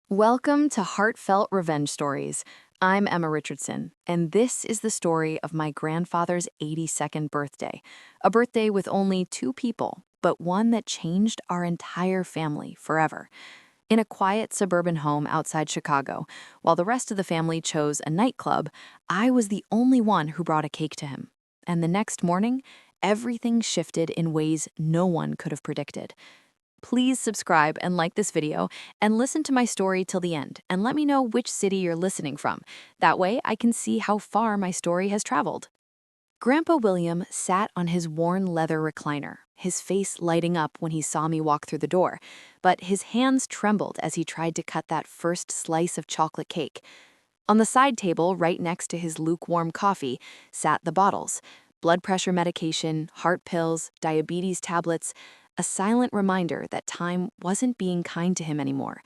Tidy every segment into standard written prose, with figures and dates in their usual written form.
Welcome to Heartfelt Revenge Stories. I'm Emma Richardson, and this is the story of my grandfather's 82nd birthday. A birthday with only two people, but one that changed our entire family forever. In a quiet suburban home outside Chicago, while the rest of the family chose a nightclub, I was the only one who brought a cake to him. And the next morning, everything shifted in ways no one could have predicted. Please subscribe and like this video and listen to my story till the end and let me know which city you're listening from. That way I can see how far my story has traveled. Grandpa William sat on his worn leather recliner, his face lighting up when he saw me walk through the door, but his hands trembled as he tried to cut that first slice of chocolate cake. On the side table, right next to his lukewarm coffee, sat the bottles: blood pressure medication, heart pills, diabetes tablets, a silent reminder that time wasn't being kind to him anymore.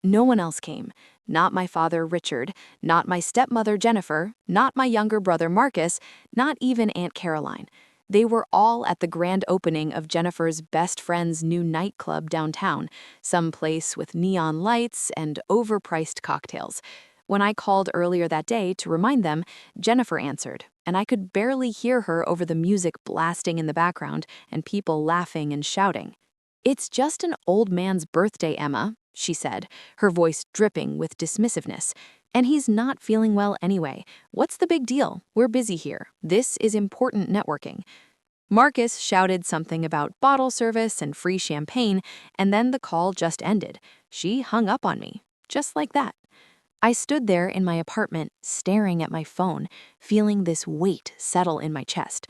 No one else came. Not my father, Richard, not my stepmother, Jennifer, not my younger brother, Marcus, not even Aunt Caroline. They were all at the grand opening of Jennifer's best friend's new nightclub downtown, some place with neon lights and overpriced cocktails. When I called earlier that day to remind them, Jennifer answered, and I could barely hear her over the music blasting in the background and people laughing and shouting. "It's just an old man's birthday, Emma," she said, her voice dripping with dismissiveness. "And he's not feeling well anyway. What's the big deal? We're busy here. This is important networking." Marcus shouted something about bottle service and free champagne, and then the call just ended. She hung up on me, just like that. I stood there in my apartment, staring at my phone, feeling this weight settle in my chest.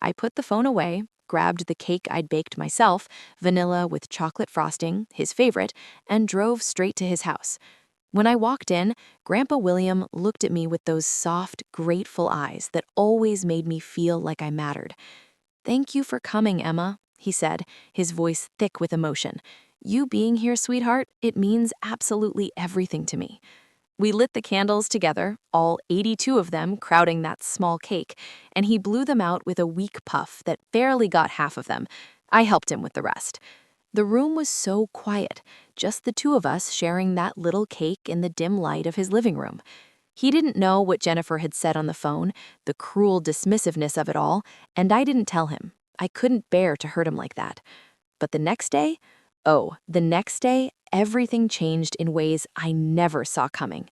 I put the phone away, grabbed the cake I'd baked myself, vanilla with chocolate frosting, his favorite, and drove straight to his house. When I walked in, Grandpa William looked at me with those soft, grateful eyes that always made me feel like I mattered. "Thank you for coming, Emma," he said, his voice thick with emotion. "You being here, sweetheart, it means absolutely everything to me." We lit the candles together, all 82 of them crowding that small cake, and he blew them out with a weak puff that barely got half of them. I helped him with the rest. The room was so quiet, just the two of us sharing that little cake in the dim light of his living room. He didn't know what Jennifer had said on the phone, the cruel dismissiveness of it all, and I didn't tell him. I couldn't bear to hurt him like that. But the next day, everything changed in ways I never saw coming.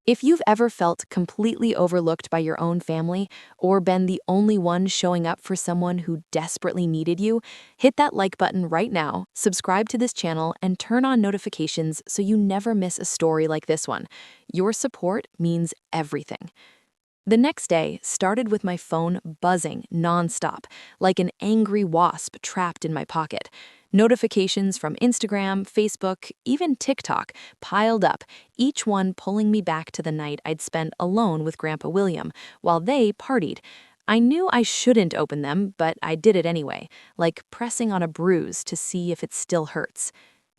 If you've ever felt completely overlooked by your own family or been the only one showing up for someone who desperately needed you, hit that like button right now, subscribe to this channel, and turn on notifications so you never miss a story like this one. Your support means everything. The next day started with my phone buzzing nonstop, like an angry wasp trapped in my pocket. Notifications from Instagram, Facebook, even TikTok piled up, each one pulling me back to the night I'd spent alone with Grandpa William, while they partied. I knew I shouldn't open them, but I did it anyway, like pressing on a bruise to see if it still hurts.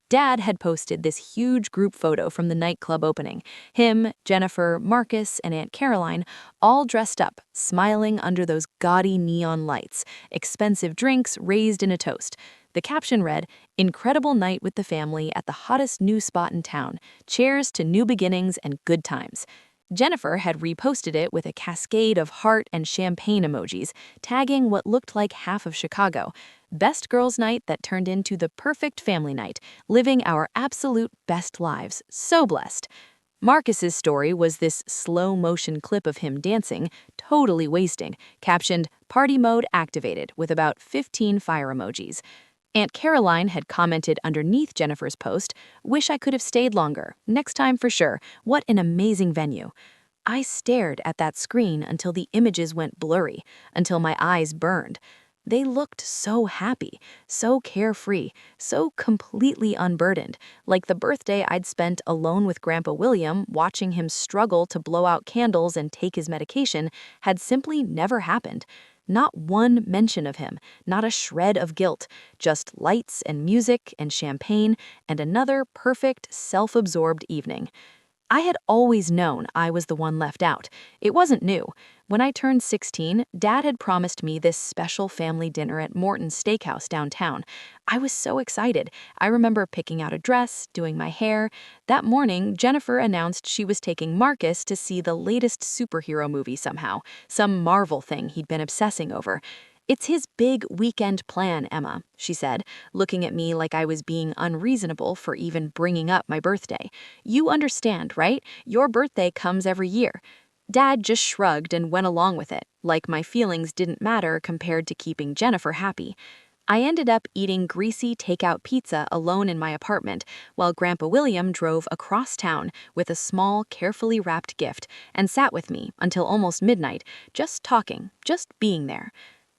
Dad had posted this huge group photo from the nightclub opening. Him, Jennifer, Marcus, and Aunt Caroline, all dressed up, smiling under those gaudy neon lights, expensive drinks raised in a toast. The caption read, "Incredible night with the family at the hottest new spot in town. Cheers to new beginnings and good times." Jennifer had reposted it with a cascade of heart and champagne emojis, tagging what looked like half of Chicago. Best girls' night that turned into the perfect family night, living our absolute best lives. So blessed. Marcus's story was this slow-motion clip of him dancing, totally wasting, captioned "Party mode activated" with about 15 fire emojis. Aunt Caroline had commented underneath Jennifer's post, "Wish I could have stayed longer. Next time for sure. What an amazing venue." I stared at that screen until the images went blurry, until my eyes burned. They looked so happy, so carefree, so completely unburdened, like the birthday I'd spent alone with Grandpa William, watching him struggle to blow out candles and take his medication, had simply never happened. Not one mention of him, not a shred of guilt, just lights and music and champagne and another perfect, self-absorbed evening. I had always known I was the one left out. It wasn't new. When I turned 16, Dad had promised me this special family dinner at Morton's Steakhouse downtown. I was so excited. I remember picking out a dress, doing my hair. That morning, Jennifer announced she was taking Marcus to see the latest superhero movie somehow, some Marvel thing he'd been obsessing over. "It's his big weekend plan, Emma," she said, looking at me like I was being unreasonable for even bringing up my birthday. "You understand, right? Your birthday comes every year." Dad just shrugged and went along with it, like my feelings didn't matter compared to keeping Jennifer happy. I ended up eating greasy takeout pizza alone in my apartment, while Grandpa William drove across town with a small, carefully wrapped gift and sat with me until almost midnight, just talking, just being there.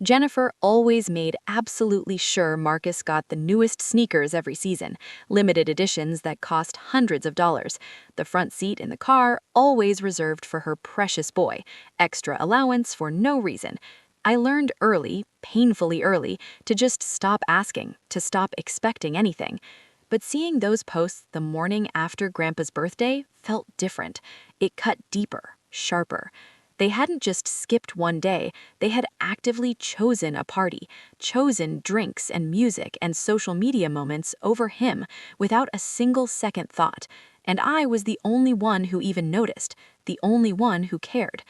Jennifer always made absolutely sure Marcus got the newest sneakers every season, limited editions that cost hundreds of dollars. The front seat in the car always reserved for her precious boy, extra allowance for no reason. I learned early, painfully early, to just stop asking, to stop expecting anything. But seeing those posts the morning after Grandpa's birthday felt different. It cut deeper, sharper. They hadn't just skipped one day, they had actively chosen a party, chosen drinks and music and social media moments over him without a single second thought. And I was the only one who even noticed, the only one who cared.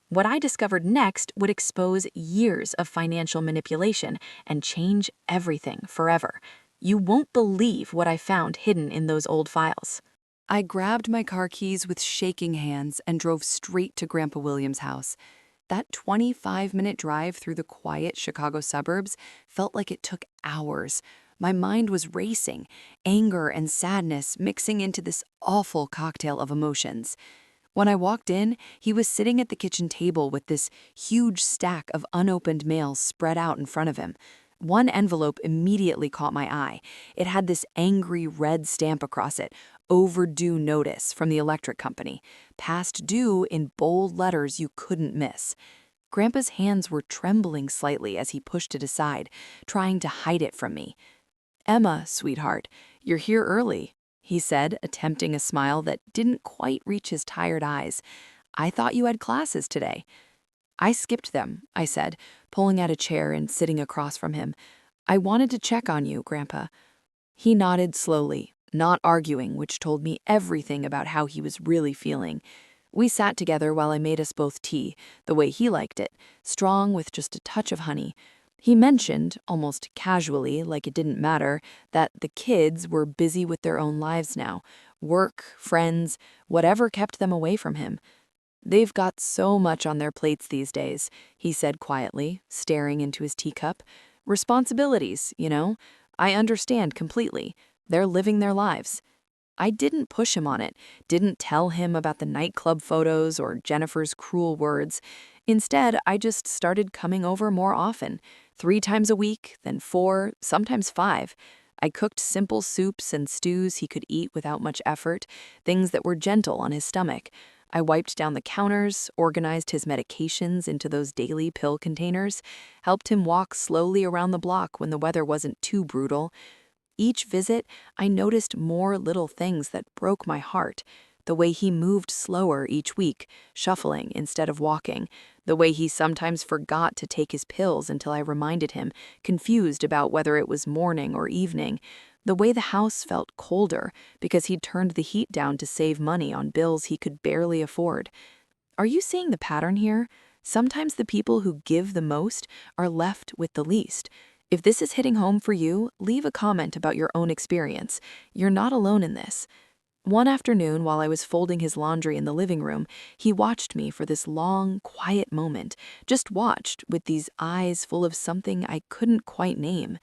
What I discovered next would expose years of financial manipulation and change everything forever. You won't believe what I found hidden in those old files. I grabbed my car keys with shaking hands and drove straight to Grandpa William's house. That 25-minute drive through the quiet Chicago suburbs felt like it took hours. My mind was racing, anger and sadness mixing into this awful cocktail of emotions. When I walked in, he was sitting at the kitchen table with this huge stack of unopened mail spread out in front of him. One envelope immediately caught my eye. It had this angry red stamp across it, overdue notice from the electric company, past due in bold letters you couldn't miss. Grandpa's hands were trembling slightly as he pushed it aside, trying to hide it from me. "Emma, sweetheart, you're here early," he said, attempting a smile that didn't quite reach his tired eyes. "I thought you had classes today." "I skipped them," I said, pulling out a chair and sitting across from him. "I wanted to check on you, Grandpa." He nodded slowly, not arguing, which told me everything about how he was really feeling. We sat together while I made us both tea, the way he liked it, strong with just a touch of honey. He mentioned, almost casually, like it didn't matter, that the kids were busy with their own lives now. Work, friends, whatever kept them away from him. "They've got so much on their plates these days," he said quietly, staring into his teacup. "Responsibilities, you know. I understand completely. They're living their lives." I didn't push him on it, didn't tell him about the nightclub photos or Jennifer's cruel words. Instead, I just started coming over more often, 3 times a week, then 4, sometimes 5. I cooked simple soups and stews he could eat without much effort, things that were gentle on his stomach. I wiped down the counters, organized his medications into those daily pill containers, helped him walk slowly around the block when the weather wasn't too brutal. Each visit, I noticed more little things that broke my heart. The way he moved slower each week, shuffling instead of walking. The way he sometimes forgot to take his pills until I reminded him, confused about whether it was morning or evening. The way the house felt colder because he'd turned the heat down to save money on bills he could barely afford. Are you seeing the pattern here? Sometimes the people who give the most are left with the least. If this is hitting home for you, leave a comment about your own experience. You're not alone in this. One afternoon, while I was folding his laundry in the living room, he watched me for this long, quiet moment, just watched with these eyes full of something I couldn't quite name.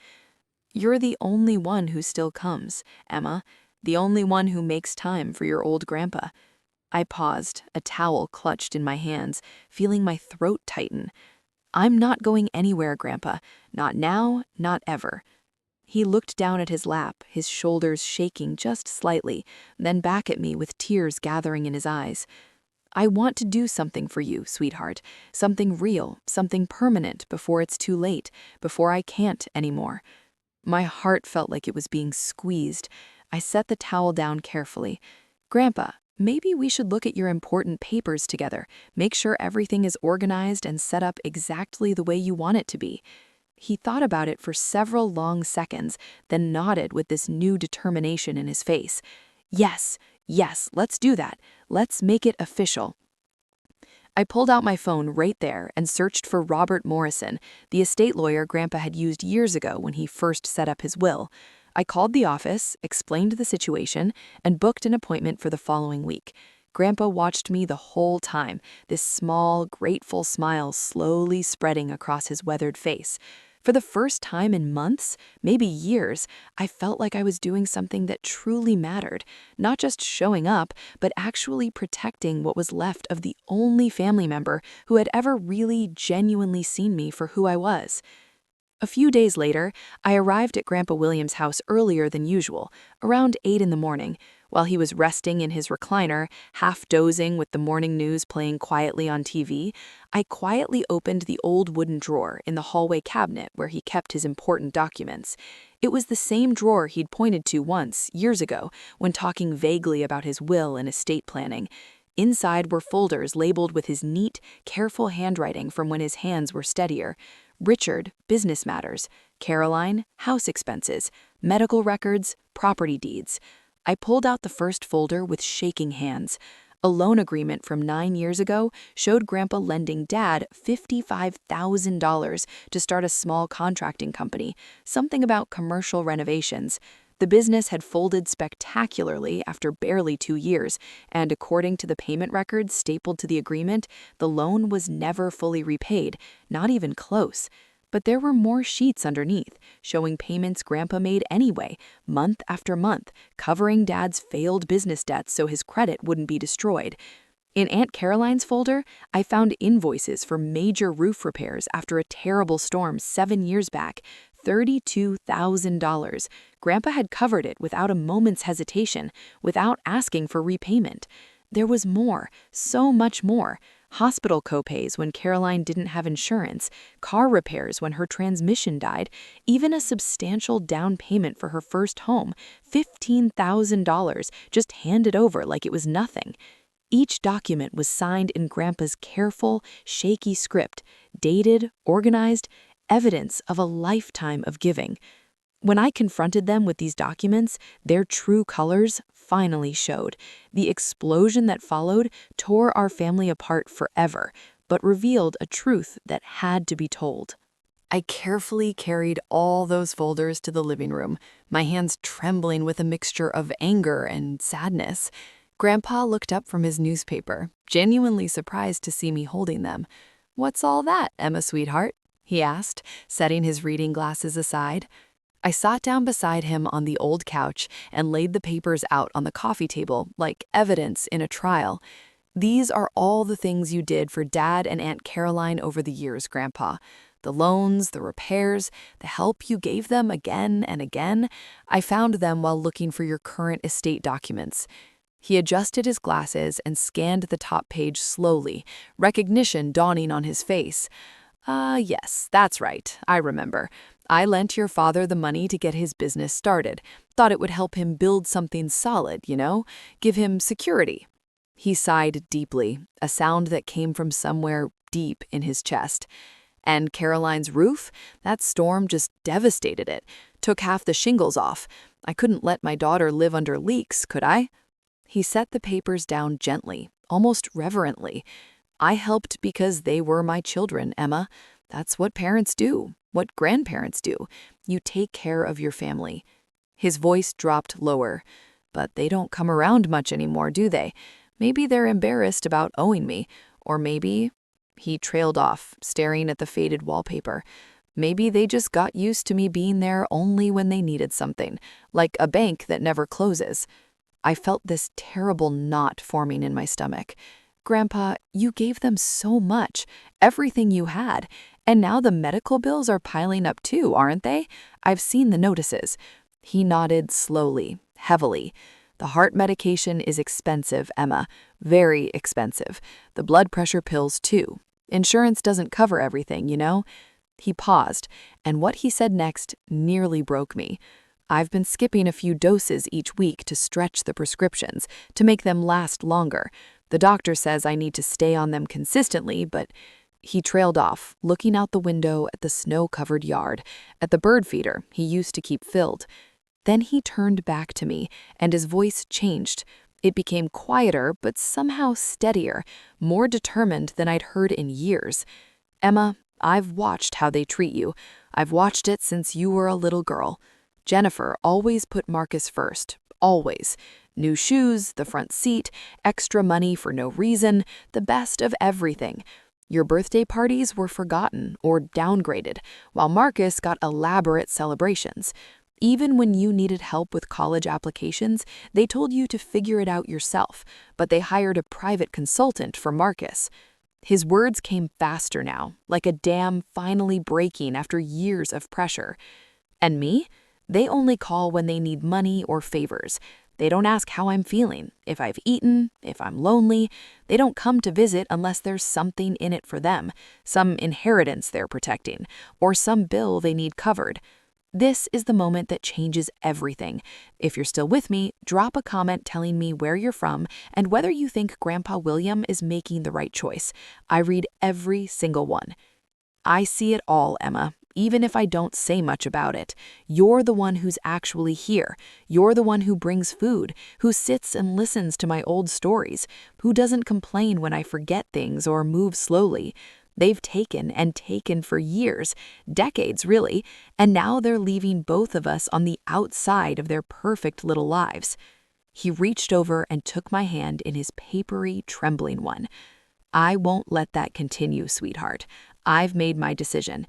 "You're the only one who still comes, Emma, the only one who makes time for your old grandpa." I paused, a towel clutched in my hands, feeling my throat tighten. "I'm not going anywhere, Grandpa. Not now, not ever." He looked down at his lap, his shoulders shaking just slightly, then back at me with tears gathering in his eyes. "I want to do something for you, sweetheart. Something real, something permanent before it's too late, before I can't anymore." My heart felt like it was being squeezed. I set the towel down carefully. "Grandpa, maybe we should look at your important papers together. Make sure everything is organized and set up exactly the way you want it to be." He thought about it for several long seconds, then nodded with this new determination in his face. "Yes, yes, let's do that. Let's make it official." I pulled out my phone right there and searched for Robert Morrison, the estate lawyer Grandpa had used years ago when he first set up his will. I called the office, explained the situation, and booked an appointment for the following week. Grandpa watched me the whole time, this small, grateful smile slowly spreading across his weathered face. For the first time in months, maybe years, I felt like I was doing something that truly mattered, not just showing up, but actually protecting what was left of the only family member who had ever really genuinely seen me for who I was. A few days later, I arrived at Grandpa William's house earlier than usual, around 8 in the morning. While he was resting in his recliner, half dozing with the morning news playing quietly on TV, I quietly opened the old wooden drawer in the hallway cabinet where he kept his important documents. It was the same drawer he'd pointed to once, years ago, when talking vaguely about his will and estate planning. Inside were folders labeled with his neat, careful handwriting from when his hands were steadier. Richard, business matters. Caroline, house expenses. Medical records, property deeds. I pulled out the first folder with shaking hands. A loan agreement from 9 years ago showed Grandpa lending Dad $55,000 to start a small contracting company, something about commercial renovations. The business had folded spectacularly after barely 2 years, and according to the payment records stapled to the agreement, the loan was never fully repaid, not even close. But there were more sheets underneath, showing payments Grandpa made anyway, month after month, covering Dad's failed business debts so his credit wouldn't be destroyed. In Aunt Caroline's folder, I found invoices for major roof repairs after a terrible storm 7 years back, $32,000. Grandpa had covered it without a moment's hesitation, without asking for repayment. There was more, so much more. Hospital copays when Caroline didn't have insurance, car repairs when her transmission died, even a substantial down payment for her first home, $15,000, just handed over like it was nothing. Each document was signed in Grandpa's careful, shaky script, dated, organized, evidence of a lifetime of giving. When I confronted them with these documents, their true colors finally showed. The explosion that followed tore our family apart forever, but revealed a truth that had to be told. I carefully carried all those folders to the living room, my hands trembling with a mixture of anger and sadness. Grandpa looked up from his newspaper, genuinely surprised to see me holding them. "What's all that, Emma, sweetheart?" he asked, setting his reading glasses aside. I sat down beside him on the old couch and laid the papers out on the coffee table like evidence in a trial. "These are all the things you did for Dad and Aunt Caroline over the years, Grandpa. The loans, the repairs, the help you gave them again and again. I found them while looking for your current estate documents." He adjusted his glasses and scanned the top page slowly, recognition dawning on his face. Yes, that's right, I remember. I lent your father the money to get his business started. Thought it would help him build something solid, give him security." He sighed deeply, a sound that came from somewhere deep in his chest. "And Caroline's roof? That storm just devastated it. Took half the shingles off. I couldn't let my daughter live under leaks, could I?" He set the papers down gently, almost reverently. "I helped because they were my children, Emma. That's what parents do, what grandparents do. You take care of your family." His voice dropped lower. "But they don't come around much anymore, do they? Maybe they're embarrassed about owing me. Or maybe—" He trailed off, staring at the faded wallpaper. "Maybe they just got used to me being there only when they needed something, like a bank that never closes." I felt this terrible knot forming in my stomach. "Grandpa, you gave them so much, everything you had, and now the medical bills are piling up too, aren't they? I've seen the notices." He nodded slowly, heavily. "The heart medication is expensive, Emma, very expensive. The blood pressure pills too. Insurance doesn't cover everything, He paused, and what he said next nearly broke me. I've been skipping a few doses each week to stretch the prescriptions, to make them last longer. The doctor says I need to stay on them consistently, but he trailed off, looking out the window at the snow-covered yard, at the bird feeder he used to keep filled. Then he turned back to me, and his voice changed. It became quieter, but somehow steadier, more determined than I'd heard in years. "Emma, I've watched how they treat you. I've watched it since you were a little girl. Jennifer always put Marcus first, always. New shoes, the front seat, extra money for no reason, the best of everything. Your birthday parties were forgotten or downgraded, while Marcus got elaborate celebrations. Even when you needed help with college applications, they told you to figure it out yourself, but they hired a private consultant for Marcus." His words came faster now, like a dam finally breaking after years of pressure. "And me? They only call when they need money or favors. They don't ask how I'm feeling, if I've eaten, if I'm lonely. They don't come to visit unless there's something in it for them, some inheritance they're protecting, or some bill they need covered. This is the moment that changes everything. If you're still with me, drop a comment telling me where you're from and whether you think Grandpa William is making the right choice. I read every single one. I see it all, Emma, even if I don't say much about it. You're the one who's actually here. You're the one who brings food, who sits and listens to my old stories, who doesn't complain when I forget things or move slowly. They've taken and taken for years, decades really, and now they're leaving both of us on the outside of their perfect little lives." He reached over and took my hand in his papery, trembling one. "I won't let that continue, sweetheart. I've made my decision."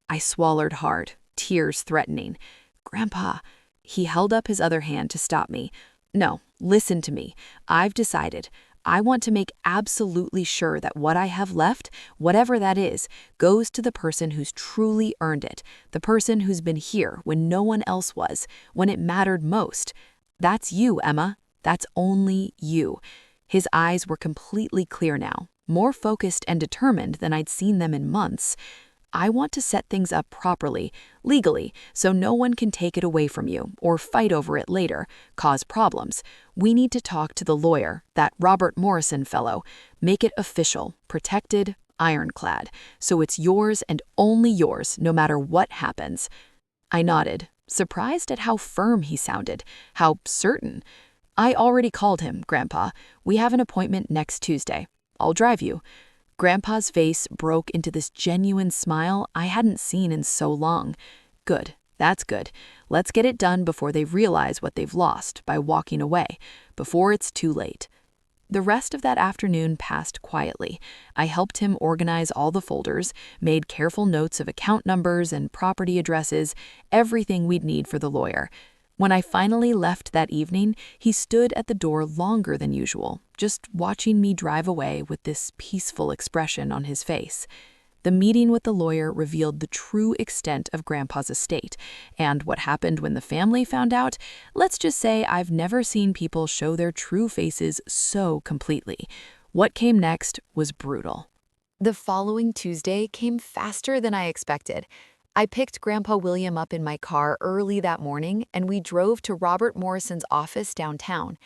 I swallowed hard, tears threatening. "Grandpa," he held up his other hand to stop me. "No, listen to me. I've decided. I want to make absolutely sure that what I have left, whatever that is, goes to the person who's truly earned it, the person who's been here when no one else was, when it mattered most. That's you, Emma. That's only you." His eyes were completely clear now, more focused and determined than I'd seen them in months. "I want to set things up properly, legally, so no one can take it away from you or fight over it later, cause problems. We need to talk to the lawyer, that Robert Morrison fellow. Make it official, protected, ironclad, so it's yours and only yours no matter what happens." I nodded, surprised at how firm he sounded, how certain. "I already called him, Grandpa. We have an appointment next Tuesday. I'll drive you." Grandpa's face broke into this genuine smile I hadn't seen in so long. "Good, that's good. Let's get it done before they realize what they've lost by walking away, before it's too late." The rest of that afternoon passed quietly. I helped him organize all the folders, made careful notes of account numbers and property addresses, everything we'd need for the lawyer. When I finally left that evening, he stood at the door longer than usual, just watching me drive away with this peaceful expression on his face. The meeting with the lawyer revealed the true extent of Grandpa's estate, and what happened when the family found out. Let's just say I've never seen people show their true faces so completely. What came next was brutal. The following Tuesday came faster than I expected. I picked Grandpa William up in my car early that morning, and we drove to Robert Morrison's office downtown.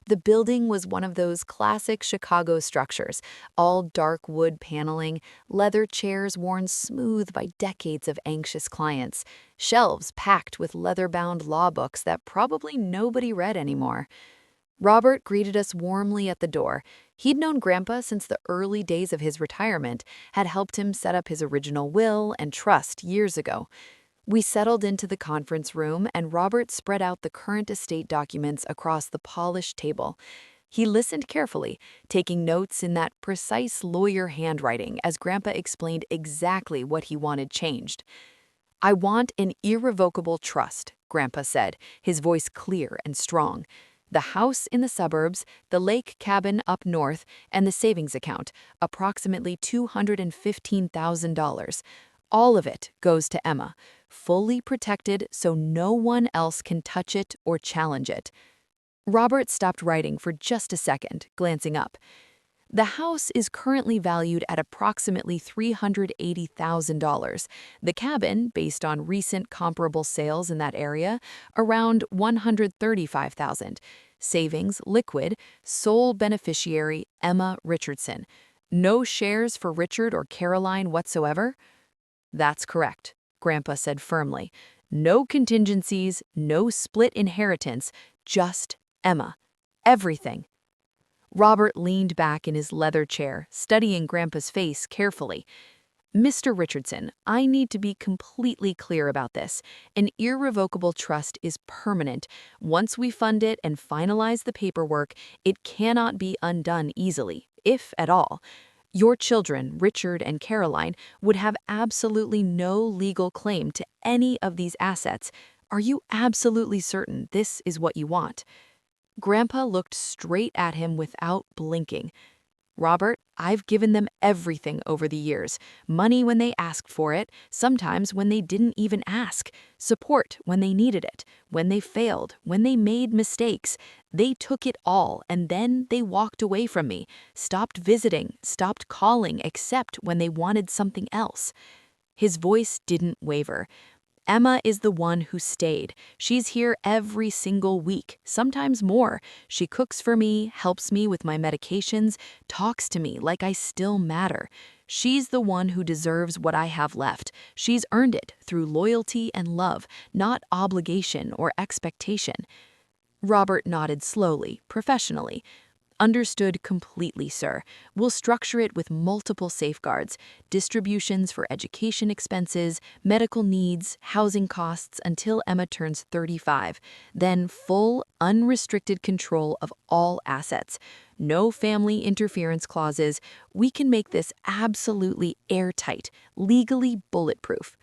The building was one of those classic Chicago structures, all dark wood paneling, leather chairs worn smooth by decades of anxious clients, shelves packed with leather-bound law books that probably nobody read anymore. Robert greeted us warmly at the door. He'd known Grandpa since the early days of his retirement, had helped him set up his original will and trust years ago. We settled into the conference room, and Robert spread out the current estate documents across the polished table. He listened carefully, taking notes in that precise lawyer handwriting as Grandpa explained exactly what he wanted changed. "I want an irrevocable trust," Grandpa said, his voice clear and strong. "The house in the suburbs, the lake cabin up north, and the savings account, approximately $215,000. All of it goes to Emma, fully protected so no one else can touch it or challenge it." Robert stopped writing for just a second, glancing up. The house is currently valued at approximately $380,000. The cabin, based on recent comparable sales in that area, around $135,000. Savings, liquid, sole beneficiary, Emma Richardson. No shares for Richard or Caroline whatsoever? That's correct, Grandpa said firmly. No contingencies, no split inheritance, just Emma. Everything. Robert leaned back in his leather chair, studying Grandpa's face carefully. Mr. Richardson, I need to be completely clear about this. An irrevocable trust is permanent. Once we fund it and finalize the paperwork, it cannot be undone easily, if at all. Your children, Richard and Caroline, would have absolutely no legal claim to any of these assets. Are you absolutely certain this is what you want? Grandpa looked straight at him without blinking. Robert, I've given them everything over the years. Money when they asked for it, sometimes when they didn't even ask. Support when they needed it, when they failed, when they made mistakes. They took it all, and then they walked away from me, stopped visiting, stopped calling except when they wanted something else. His voice didn't waver. Emma is the one who stayed. She's here every single week, sometimes more. She cooks for me, helps me with my medications, talks to me like I still matter. She's the one who deserves what I have left. She's earned it through loyalty and love, not obligation or expectation. Robert nodded slowly, professionally. Understood completely, sir. We'll structure it with multiple safeguards, distributions for education expenses, medical needs, housing costs until Emma turns 35, then full, unrestricted control of all assets. No family interference clauses. We can make this absolutely airtight, legally bulletproof.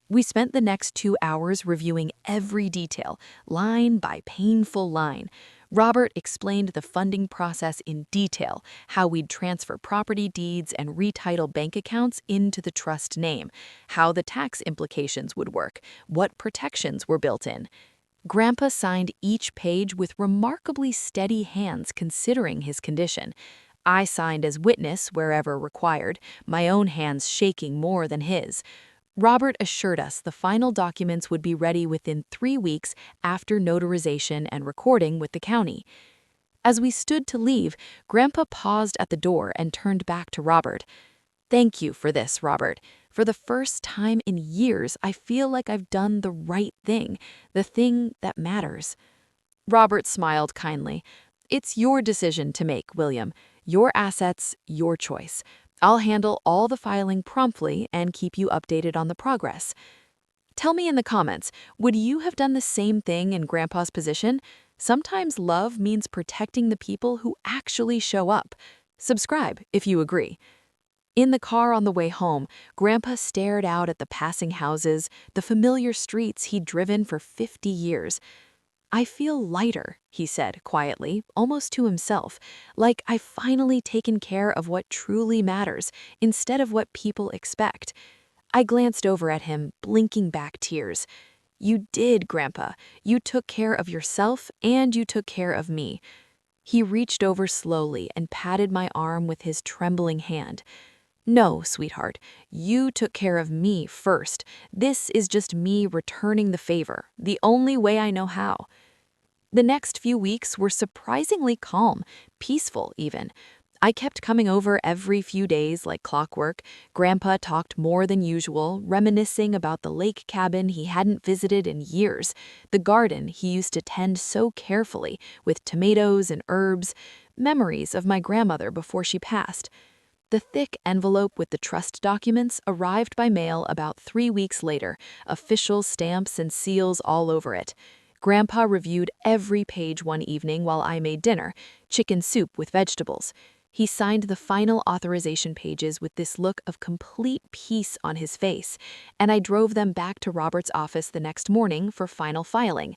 We spent the next 2 hours reviewing every detail, line by painful line. Robert explained the funding process in detail, how we'd transfer property deeds and retitle bank accounts into the trust name, how the tax implications would work, what protections were built in. Grandpa signed each page with remarkably steady hands considering his condition. I signed as witness wherever required, my own hands shaking more than his. Robert assured us the final documents would be ready within 3 weeks after notarization and recording with the county. As we stood to leave, Grandpa paused at the door and turned back to Robert. Thank you for this, Robert. For the first time in years, I feel like I've done the right thing, the thing that matters. Robert smiled kindly. It's your decision to make, William. Your assets, your choice. I'll handle all the filing promptly and keep you updated on the progress. Tell me in the comments, would you have done the same thing in Grandpa's position? Sometimes love means protecting the people who actually show up. Subscribe if you agree. In the car on the way home, Grandpa stared out at the passing houses, the familiar streets he'd driven for 50 years. I feel lighter, he said quietly, almost to himself, like I've finally taken care of what truly matters instead of what people expect. I glanced over at him, blinking back tears. You did, Grandpa. You took care of yourself and you took care of me. He reached over slowly and patted my arm with his trembling hand. No, sweetheart, you took care of me first. This is just me returning the favor, the only way I know how. The next few weeks were surprisingly calm, peaceful even. I kept coming over every few days like clockwork. Grandpa talked more than usual, reminiscing about the lake cabin he hadn't visited in years, the garden he used to tend so carefully with tomatoes and herbs, memories of my grandmother before she passed. The thick envelope with the trust documents arrived by mail about 3 weeks later, official stamps and seals all over it. Grandpa reviewed every page one evening while I made dinner, chicken soup with vegetables. He signed the final authorization pages with this look of complete peace on his face, and I drove them back to Robert's office the next morning for final filing.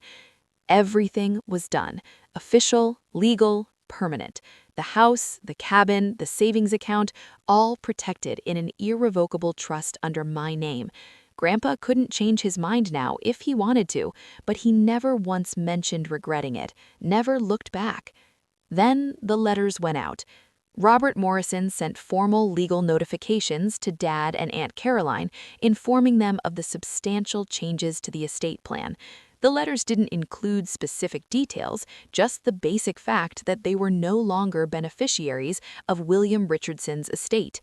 Everything was done, official, legal, permanent. The house, the cabin, the savings account, all protected in an irrevocable trust under my name. Grandpa couldn't change his mind now if he wanted to, but he never once mentioned regretting it, never looked back. Then the letters went out. Robert Morrison sent formal legal notifications to Dad and Aunt Caroline, informing them of the substantial changes to the estate plan. The letters didn't include specific details, just the basic fact that they were no longer beneficiaries of William Richardson's estate.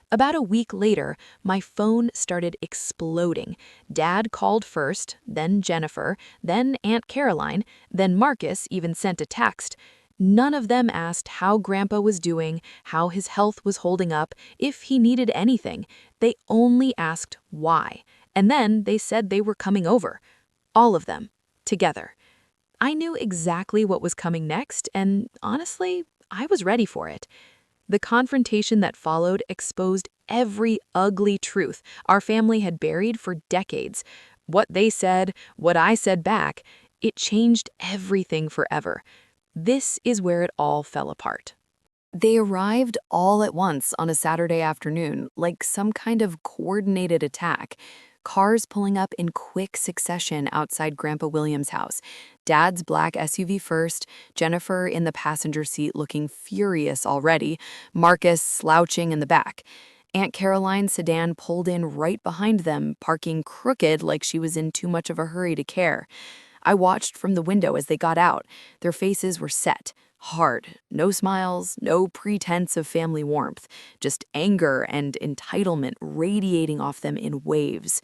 About a week later, my phone started exploding. Dad called first, then Jennifer, then Aunt Caroline, then Marcus even sent a text. None of them asked how Grandpa was doing, how his health was holding up, if he needed anything. They only asked why. And then they said they were coming over. All of them. Together. I knew exactly what was coming next, and honestly, I was ready for it. The confrontation that followed exposed every ugly truth our family had buried for decades. What they said, what I said back, it changed everything forever. This is where it all fell apart. They arrived all at once on a Saturday afternoon, like some kind of coordinated attack. Cars pulling up in quick succession outside Grandpa William's house. Dad's black SUV first, Jennifer in the passenger seat looking furious already, Marcus slouching in the back. Aunt Caroline's sedan pulled in right behind them, parking crooked like she was in too much of a hurry to care. I watched from the window as they got out. Their faces were set, hard, no smiles, no pretense of family warmth, just anger and entitlement radiating off them in waves.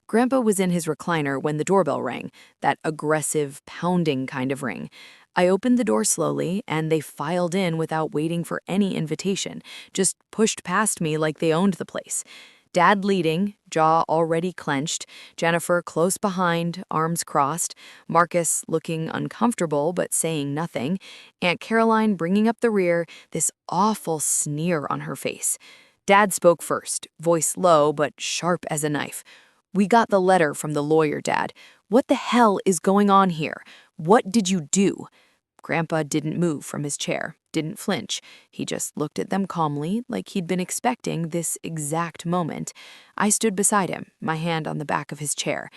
Grandpa was in his recliner when the doorbell rang, that aggressive, pounding kind of ring. I opened the door slowly, and they filed in without waiting for any invitation, just pushed past me like they owned the place. Dad leading, jaw already clenched, Jennifer close behind, arms crossed, Marcus looking uncomfortable but saying nothing, Aunt Caroline bringing up the rear, this awful sneer on her face. Dad spoke first, voice low but sharp as a knife. "We got the letter from the lawyer, Dad. What the hell is going on here? What did you do?" Grandpa didn't move from his chair, didn't flinch. He just looked at them calmly, like he'd been expecting this exact moment. I stood beside him, my hand on the back of his chair.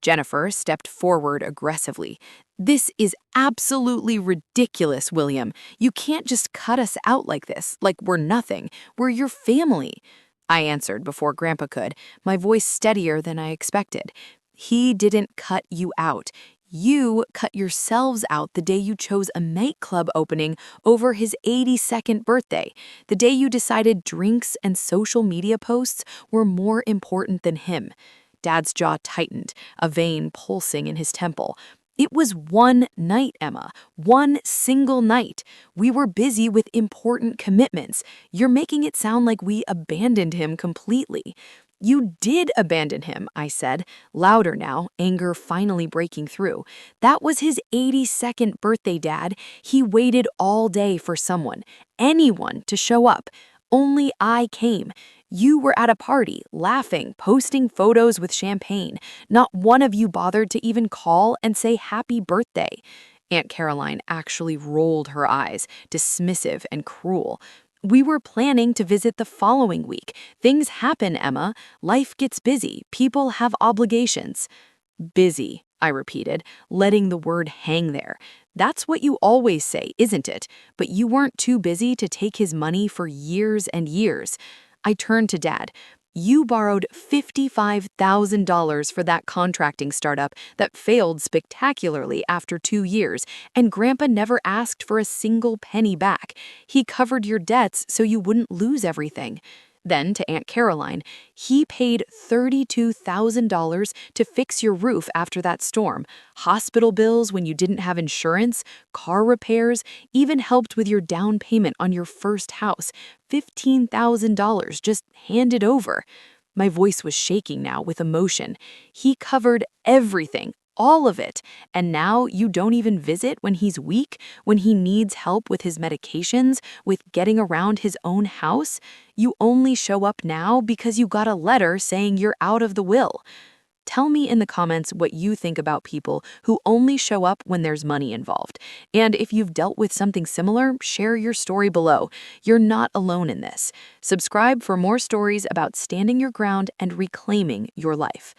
Jennifer stepped forward aggressively. "This is absolutely ridiculous, William. You can't just cut us out like this, like we're nothing. We're your family." I answered before Grandpa could, my voice steadier than I expected. "He didn't cut you out. You cut yourselves out the day you chose a nightclub opening over his 82nd birthday, the day you decided drinks and social media posts were more important than him." Dad's jaw tightened, a vein pulsing in his temple. "It was one night, Emma. One single night. We were busy with important commitments. You're making it sound like we abandoned him completely." "You did abandon him," I said, louder now, anger finally breaking through. "That was his 82nd birthday, Dad. He waited all day for someone, anyone, to show up. Only I came. You were at a party, laughing, posting photos with champagne. Not one of you bothered to even call and say happy birthday." Aunt Caroline actually rolled her eyes, dismissive and cruel. "We were planning to visit the following week. Things happen, Emma. Life gets busy. People have obligations." "Busy," I repeated, letting the word hang there. "That's what you always say, isn't it? But you weren't too busy to take his money for years and years." I turned to Dad. "You borrowed $55,000 for that contracting startup that failed spectacularly after 2 years, and Grandpa never asked for a single penny back. He covered your debts so you wouldn't lose everything." Then to Aunt Caroline, "He paid $32,000 to fix your roof after that storm, hospital bills when you didn't have insurance, car repairs, even helped with your down payment on your first house. $15,000 just handed over." My voice was shaking now with emotion. "He covered everything. All of it. And now you don't even visit when he's weak, when he needs help with his medications, with getting around his own house. You only show up now because you got a letter saying you're out of the will." Tell me in the comments what you think about people who only show up when there's money involved. And if you've dealt with something similar, share your story below. You're not alone in this. Subscribe for more stories about standing your ground and reclaiming your life.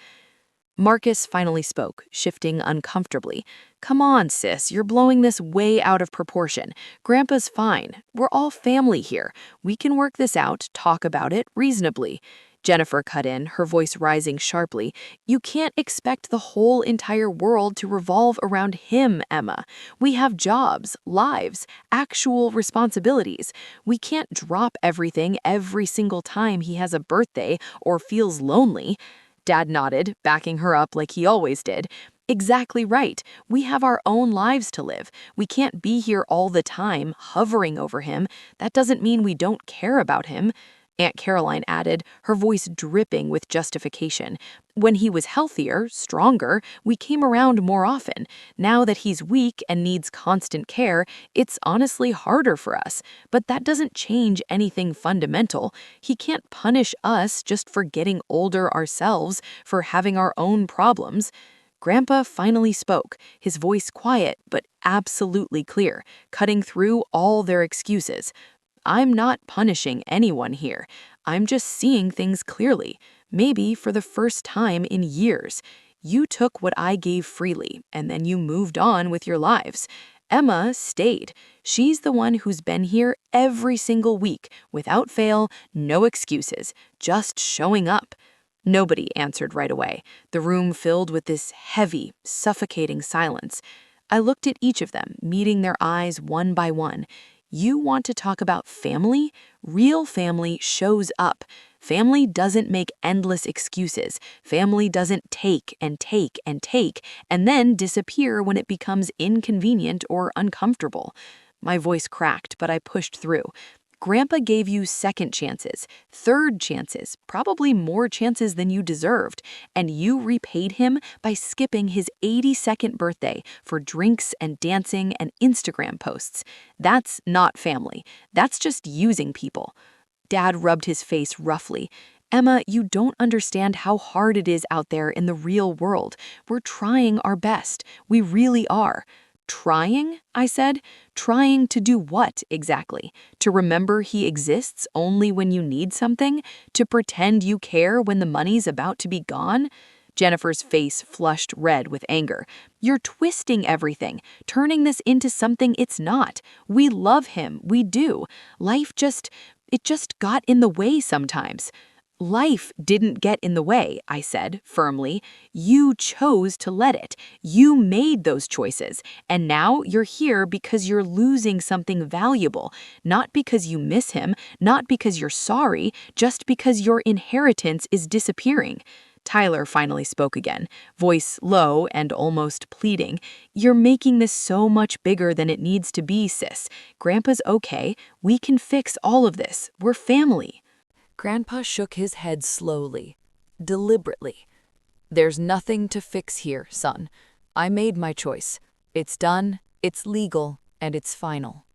Marcus finally spoke, shifting uncomfortably. Come on, sis, you're blowing this way out of proportion. Grandpa's fine. We're all family here. We can work this out, talk about it reasonably. Jennifer cut in, her voice rising sharply. You can't expect the whole entire world to revolve around him, Emma. We have jobs, lives, actual responsibilities. We can't drop everything every single time he has a birthday or feels lonely. Dad nodded, backing her up like he always did. Exactly right. We have our own lives to live. We can't be here all the time, hovering over him. That doesn't mean we don't care about him. Aunt Caroline added, her voice dripping with justification. When he was healthier, stronger, we came around more often. Now that he's weak and needs constant care, it's honestly harder for us. But that doesn't change anything fundamental. He can't punish us just for getting older ourselves, for having our own problems. Grandpa finally spoke, his voice quiet but absolutely clear, cutting through all their excuses. I'm not punishing anyone here. I'm just seeing things clearly, maybe for the first time in years. You took what I gave freely, and then you moved on with your lives. Emma stayed. She's the one who's been here every single week, without fail, no excuses, just showing up. Nobody answered right away, the room filled with this heavy, suffocating silence. I looked at each of them, meeting their eyes one by one. You want to talk about family? Real family shows up. Family doesn't make endless excuses. Family doesn't take and take and take and then disappear when it becomes inconvenient or uncomfortable. My voice cracked, but I pushed through. Grandpa gave you second chances, third chances, probably more chances than you deserved, and you repaid him by skipping his 82nd birthday for drinks and dancing and Instagram posts. That's not family. That's just using people. Dad rubbed his face roughly. Emma, you don't understand how hard it is out there in the real world. We're trying our best. We really are. Trying? I said. Trying to do what exactly? To remember he exists only when you need something? To pretend you care when the money's about to be gone? Jennifer's face flushed red with anger. You're twisting everything, turning this into something it's not. We love him, we do. It just got in the way sometimes. Life didn't get in the way, I said firmly. You chose to let it. You made those choices. And now you're here because you're losing something valuable. Not because you miss him, not because you're sorry, just because your inheritance is disappearing. Tyler finally spoke again, voice low and almost pleading. You're making this so much bigger than it needs to be, sis. Grandpa's okay. We can fix all of this. We're family. Grandpa shook his head slowly, deliberately. There's nothing to fix here, son. I made my choice. It's done, it's legal, and it's final.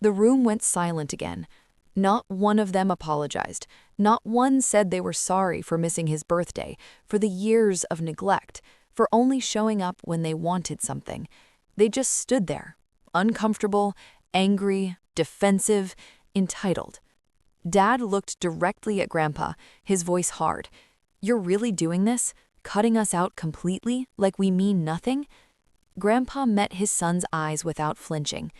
The room went silent again. Not one of them apologized. Not one said they were sorry for missing his birthday, for the years of neglect, for only showing up when they wanted something. They just stood there, uncomfortable, angry, defensive, entitled. Dad looked directly at Grandpa, his voice hard. You're really doing this? Cutting us out completely, like we mean nothing? Grandpa met his son's eyes without flinching.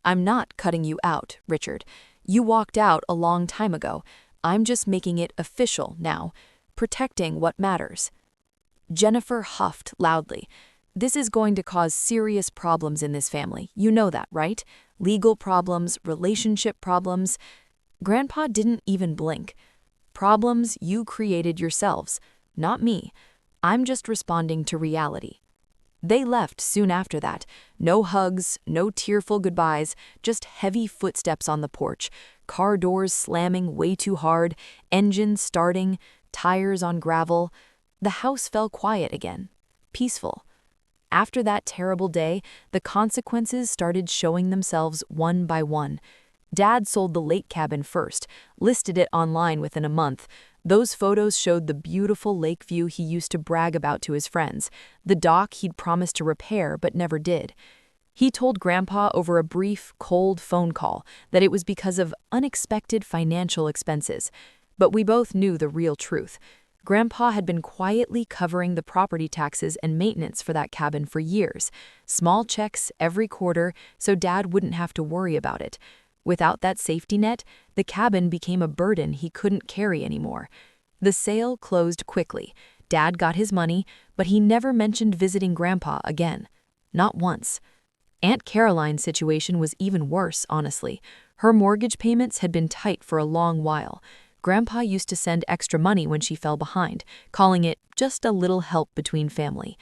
I'm not cutting you out, Richard. You walked out a long time ago. I'm just making it official now, protecting what matters. Jennifer huffed loudly. This is going to cause serious problems in this family. You know that, right? Legal problems, relationship problems. Grandpa didn't even blink. Problems you created yourselves, not me. I'm just responding to reality. They left soon after that. No hugs, no tearful goodbyes, just heavy footsteps on the porch, car doors slamming way too hard, engines starting, tires on gravel. The house fell quiet again, peaceful. After that terrible day, the consequences started showing themselves one by one. Dad sold the lake cabin first, listed it online within a month. Those photos showed the beautiful lake view he used to brag about to his friends, the dock he'd promised to repair but never did. He told Grandpa over a brief, cold phone call that it was because of unexpected financial expenses. But we both knew the real truth. Grandpa had been quietly covering the property taxes and maintenance for that cabin for years, small checks every quarter so Dad wouldn't have to worry about it. Without that safety net, the cabin became a burden he couldn't carry anymore. The sale closed quickly. Dad got his money, but he never mentioned visiting Grandpa again. Not once. Aunt Caroline's situation was even worse, honestly. Her mortgage payments had been tight for a long while. Grandpa used to send extra money when she fell behind, calling it just a little help between family.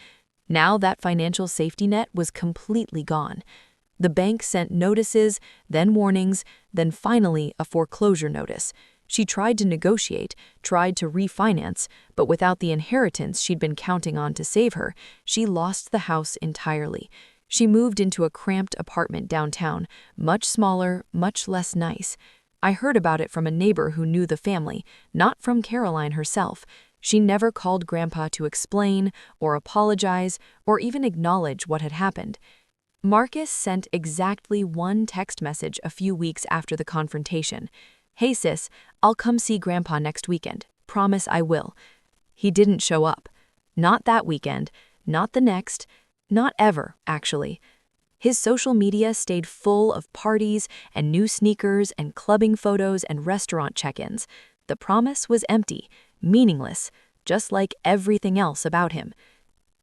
Now that financial safety net was completely gone. The bank sent notices, then warnings, then finally a foreclosure notice. She tried to negotiate, tried to refinance, but without the inheritance she'd been counting on to save her, she lost the house entirely. She moved into a cramped apartment downtown, much smaller, much less nice. I heard about it from a neighbor who knew the family, not from Caroline herself. She never called Grandpa to explain or apologize or even acknowledge what had happened. Marcus sent exactly one text message a few weeks after the confrontation. "Hey sis, I'll come see Grandpa next weekend. Promise I will." He didn't show up. Not that weekend, not the next, not ever, actually. His social media stayed full of parties and new sneakers and clubbing photos and restaurant check-ins. The promise was empty, meaningless, just like everything else about him.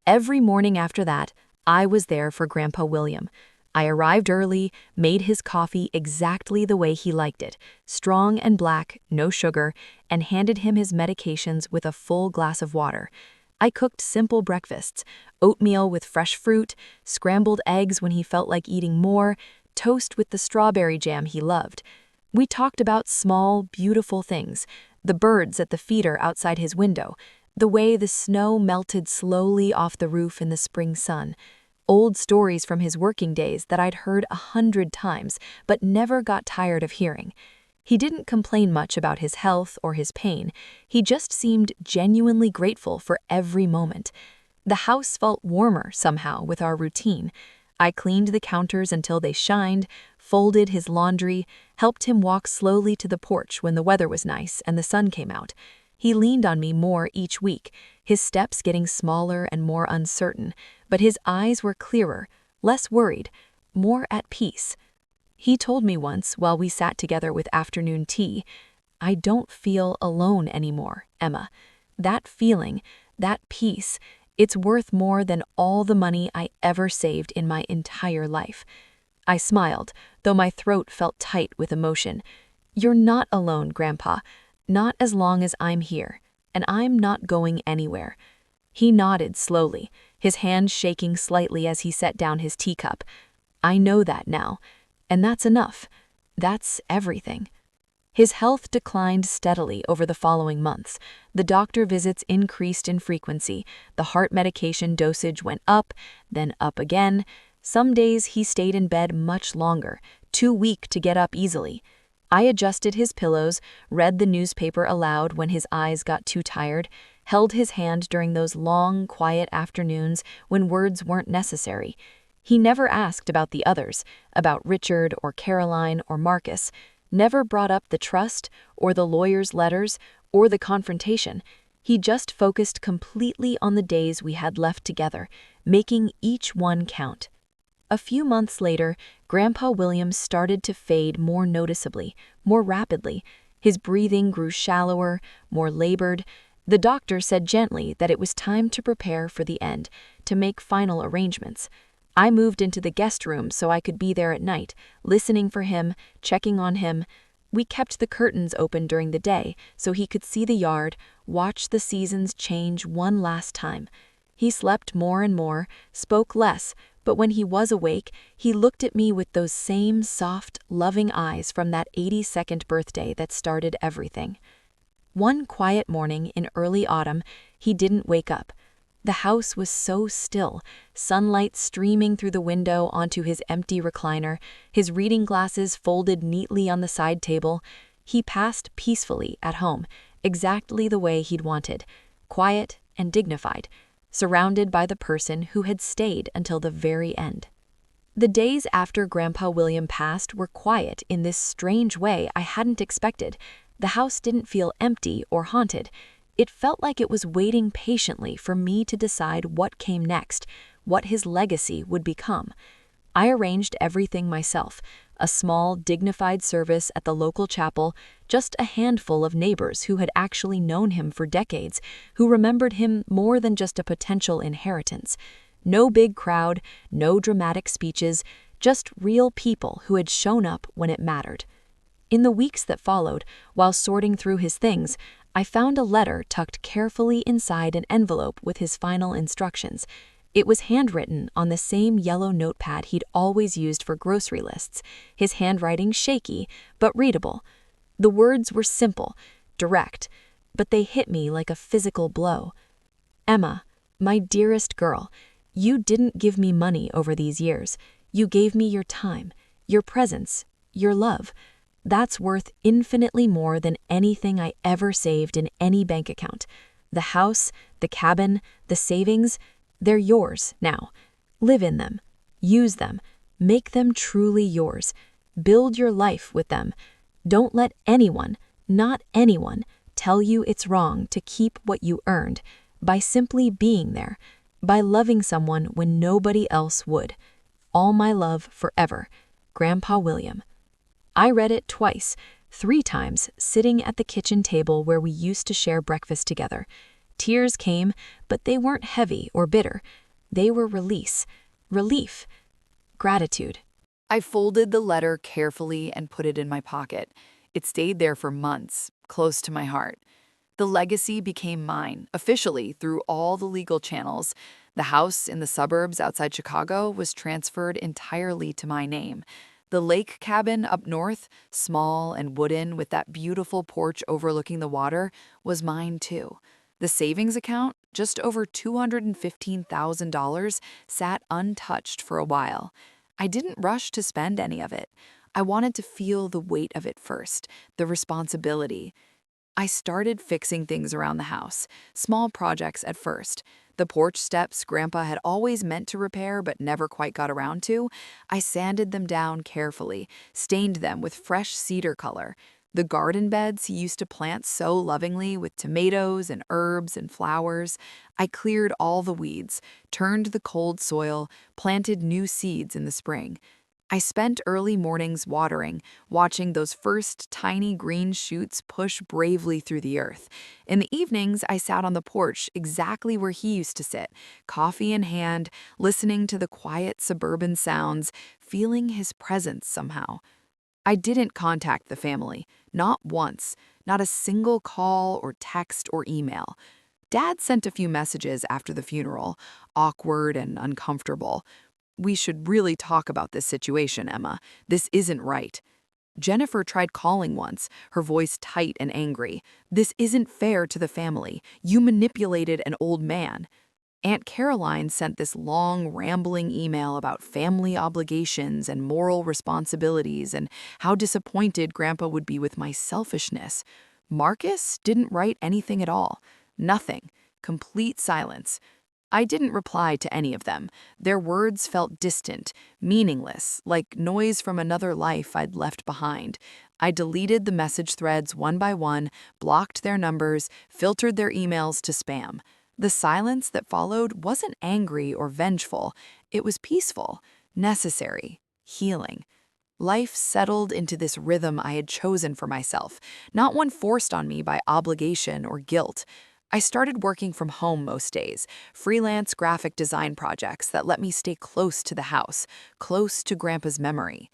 Every morning after that, I was there for Grandpa William. I arrived early, made his coffee exactly the way he liked it, strong and black, no sugar, and handed him his medications with a full glass of water. I cooked simple breakfasts, oatmeal with fresh fruit, scrambled eggs when he felt like eating more, toast with the strawberry jam he loved. We talked about small, beautiful things, the birds at the feeder outside his window, the way the snow melted slowly off the roof in the spring sun, old stories from his working days that I'd heard 100 times but never got tired of hearing. He didn't complain much about his health or his pain. He just seemed genuinely grateful for every moment. The house felt warmer somehow with our routine. I cleaned the counters until they shined, folded his laundry, helped him walk slowly to the porch when the weather was nice and the sun came out. He leaned on me more each week, his steps getting smaller and more uncertain, but his eyes were clearer, less worried, more at peace. He told me once while we sat together with afternoon tea, "I don't feel alone anymore, Emma. That feeling, that peace, it's worth more than all the money I ever saved in my entire life." I smiled, though my throat felt tight with emotion. "You're not alone, Grandpa. Not as long as I'm here, and I'm not going anywhere." He nodded slowly, his hand shaking slightly as he set down his teacup. "I know that now. And that's enough. That's everything." His health declined steadily over the following months. The doctor visits increased in frequency. The heart medication dosage went up, then up again. Some days he stayed in bed much longer, too weak to get up easily. I adjusted his pillows, read the newspaper aloud when his eyes got too tired, held his hand during those long, quiet afternoons when words weren't necessary. He never asked about the others, about Richard or Caroline or Marcus, never brought up the trust or the lawyer's letters or the confrontation. He just focused completely on the days we had left together, making each one count. A few months later, Grandpa William started to fade more noticeably, more rapidly. His breathing grew shallower, more labored. The doctor said gently that it was time to prepare for the end, to make final arrangements. I moved into the guest room so I could be there at night, listening for him, checking on him. We kept the curtains open during the day so he could see the yard, watch the seasons change one last time. He slept more and more, spoke less, but when he was awake, he looked at me with those same soft, loving eyes from that 82nd birthday that started everything. One quiet morning in early autumn, he didn't wake up. The house was so still, sunlight streaming through the window onto his empty recliner, his reading glasses folded neatly on the side table. He passed peacefully at home, exactly the way he'd wanted, quiet and dignified, surrounded by the person who had stayed until the very end. The days after Grandpa William passed were quiet in this strange way I hadn't expected. The house didn't feel empty or haunted. It felt like it was waiting patiently for me to decide what came next, what his legacy would become. I arranged everything myself, a small, dignified service at the local chapel, just a handful of neighbors who had actually known him for decades, who remembered him more than just a potential inheritance. No big crowd, no dramatic speeches, just real people who had shown up when it mattered. In the weeks that followed, while sorting through his things, I found a letter tucked carefully inside an envelope with his final instructions. It was handwritten on the same yellow notepad he'd always used for grocery lists, his handwriting shaky but readable. The words were simple, direct, but they hit me like a physical blow. Emma, my dearest girl, you didn't give me money over these years. You gave me your time, your presence, your love. That's worth infinitely more than anything I ever saved in any bank account. The house, the cabin, the savings, they're yours now. Live in them. Use them. Make them truly yours. Build your life with them. Don't let anyone, not anyone, tell you it's wrong to keep what you earned by simply being there, by loving someone when nobody else would. All my love forever. Grandpa William. I read it twice, 3 times, sitting at the kitchen table where we used to share breakfast together. Tears came, but they weren't heavy or bitter. They were release, relief, gratitude. I folded the letter carefully and put it in my pocket. It stayed there for months, close to my heart. The legacy became mine, officially through all the legal channels. The house in the suburbs outside Chicago was transferred entirely to my name. The lake cabin up north, small and wooden with that beautiful porch overlooking the water, was mine too. The savings account, just over $215,000, sat untouched for a while. I didn't rush to spend any of it. I wanted to feel the weight of it first, the responsibility. I started fixing things around the house, small projects at first. The porch steps Grandpa had always meant to repair but never quite got around to, I sanded them down carefully, stained them with fresh cedar color. The garden beds he used to plant so lovingly with tomatoes and herbs and flowers, I cleared all the weeds, turned the cold soil, planted new seeds in the spring. I spent early mornings watering, watching those first tiny green shoots push bravely through the earth. In the evenings, I sat on the porch exactly where he used to sit, coffee in hand, listening to the quiet suburban sounds, feeling his presence somehow. I didn't contact the family, not once, not a single call or text or email. Dad sent a few messages after the funeral, awkward and uncomfortable. "We should really talk about this situation, Emma. This isn't right." Jennifer tried calling once, her voice tight and angry. "This isn't fair to the family. You manipulated an old man." Aunt Caroline sent this long, rambling email about family obligations and moral responsibilities and how disappointed Grandpa would be with my selfishness. Marcus didn't write anything at all. Nothing. Complete silence. I didn't reply to any of them. Their words felt distant, meaningless, like noise from another life I'd left behind. I deleted the message threads one by one, blocked their numbers, filtered their emails to spam. The silence that followed wasn't angry or vengeful. It was peaceful, necessary, healing. Life settled into this rhythm I had chosen for myself, not one forced on me by obligation or guilt. I started working from home most days, freelance graphic design projects that let me stay close to the house, close to Grandpa's memory.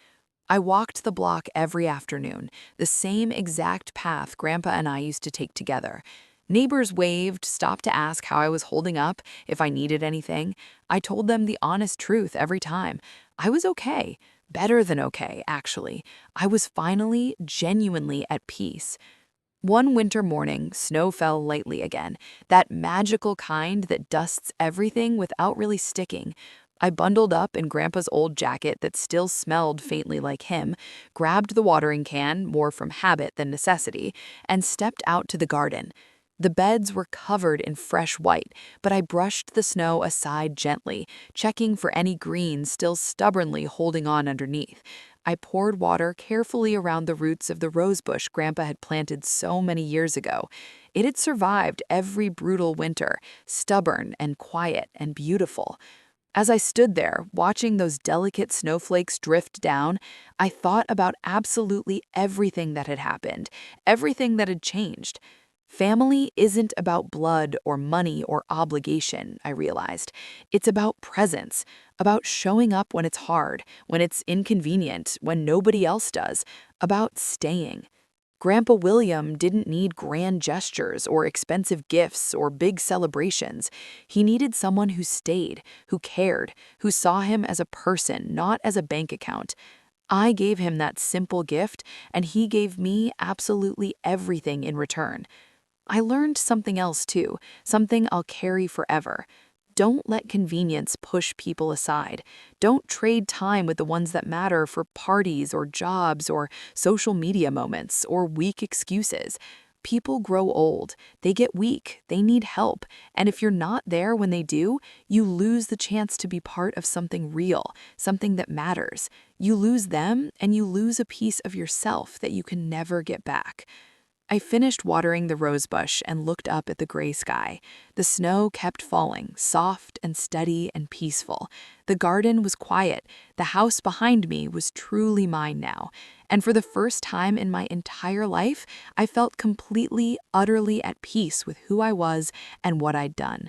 I walked the block every afternoon, the same exact path Grandpa and I used to take together. Neighbors waved, stopped to ask how I was holding up, if I needed anything. I told them the honest truth every time. I was okay. Better than okay, actually. I was finally, genuinely at peace. One winter morning, snow fell lightly again, that magical kind that dusts everything without really sticking. I bundled up in Grandpa's old jacket that still smelled faintly like him, grabbed the watering can, more from habit than necessity, and stepped out to the garden. The beds were covered in fresh white, but I brushed the snow aside gently, checking for any green still stubbornly holding on underneath. I poured water carefully around the roots of the rosebush Grandpa had planted so many years ago. It had survived every brutal winter, stubborn and quiet and beautiful. As I stood there, watching those delicate snowflakes drift down, I thought about absolutely everything that had happened, everything that had changed. Family isn't about blood or money or obligation, I realized. It's about presence, about showing up when it's hard, when it's inconvenient, when nobody else does, about staying. Grandpa William didn't need grand gestures or expensive gifts or big celebrations. He needed someone who stayed, who cared, who saw him as a person, not as a bank account. I gave him that simple gift, and he gave me absolutely everything in return. I learned something else too, something I'll carry forever. Don't let convenience push people aside. Don't trade time with the ones that matter for parties or jobs or social media moments or weak excuses. People grow old, they get weak, they need help, and if you're not there when they do, you lose the chance to be part of something real, something that matters. You lose them, and you lose a piece of yourself that you can never get back. I finished watering the rosebush and looked up at the gray sky. The snow kept falling, soft and steady and peaceful. The garden was quiet. The house behind me was truly mine now. And for the first time in my entire life, I felt completely, utterly at peace with who I was and what I'd done.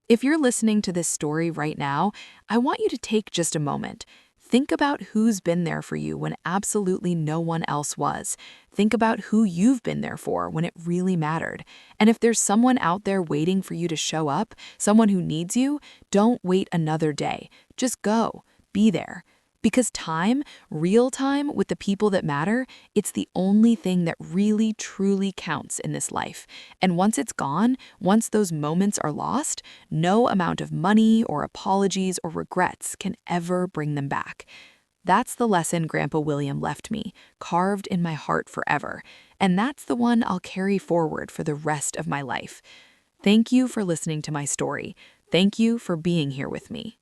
If you're listening to this story right now, I want you to take just a moment. Think about who's been there for you when absolutely no one else was. Think about who you've been there for when it really mattered. And if there's someone out there waiting for you to show up, someone who needs you, don't wait another day. Just go. Be there. Because time, real time with the people that matter, it's the only thing that really truly counts in this life. And once it's gone, once those moments are lost, no amount of money or apologies or regrets can ever bring them back. That's the lesson Grandpa William left me, carved in my heart forever. And that's the one I'll carry forward for the rest of my life. Thank you for listening to my story. Thank you for being here with me.